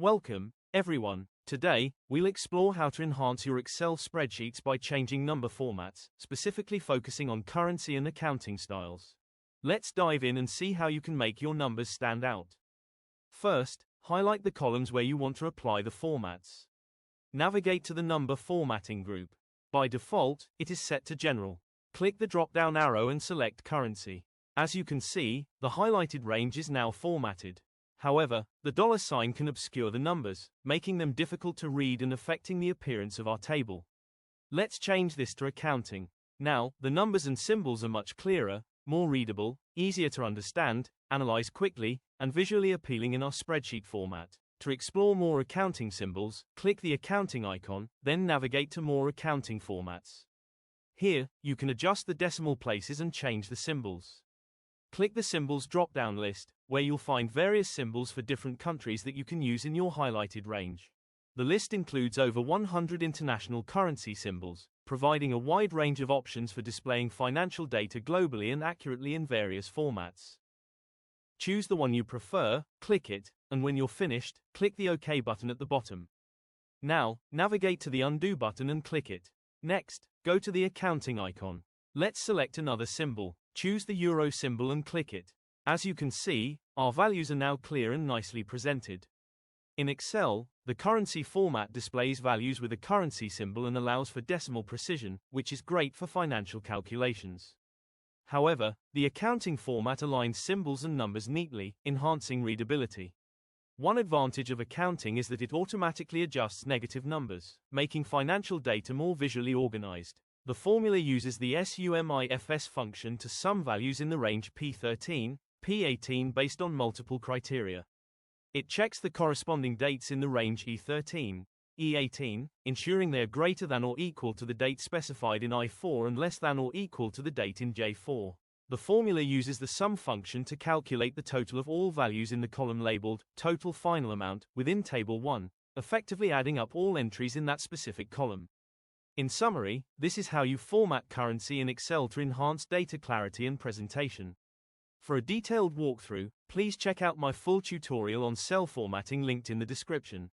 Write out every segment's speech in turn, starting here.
Welcome, everyone. Today, we'll explore how to enhance your Excel spreadsheets by changing number formats, specifically focusing on currency and accounting styles. Let's dive in and see how you can make your numbers stand out. First, highlight the columns where you want to apply the formats. Navigate to the number formatting group. By default, it is set to General. Click the drop-down arrow and select Currency. As you can see, the highlighted range is now formatted. However, the $sign can obscure the numbers, making them difficult to read and affecting the appearance of our table. Let's change this to Accounting. Now, the numbers and symbols are much clearer, more readable, easier to understand, analyze quickly, and visually appealing in our spreadsheet format. To explore more accounting symbols, click the accounting icon, then navigate to more accounting formats. Here, you can adjust the decimal places and change the symbols. Click the Symbols drop-down list, where you'll find various symbols for different countries that you can use in your highlighted range. The list includes over 100 international currency symbols, providing a wide range of options for displaying financial data globally and accurately in various formats. Choose the one you prefer, click it, and when you're finished, click the OK button at the bottom. Now, navigate to the Undo button and click it. Next, go to the accounting icon. Let's select another symbol. Choose the euro symbol and click it. As you can see, our values are now clear and nicely presented. In Excel, the currency format displays values with a currency symbol and allows for decimal precision, which is great for financial calculations. However, the accounting format aligns symbols and numbers neatly, enhancing readability. One advantage of accounting is that it automatically adjusts negative numbers, making financial data more visually organized. The formula uses the SUMIFS function to sum values in the range P13, P18 based on multiple criteria. It checks the corresponding dates in the range E13, E18, ensuring they are greater than or equal to the date specified in I4 and less than or equal to the date in J4. The formula uses the sum function to calculate the total of all values in the column labeled Total Final Amount within Table 1, effectively adding up all entries in that specific column. In summary, this is how you format currency in Excel to enhance data clarity and presentation. For a detailed walkthrough, please check out my full tutorial on cell formatting linked in the description.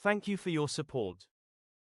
Thank you for your support.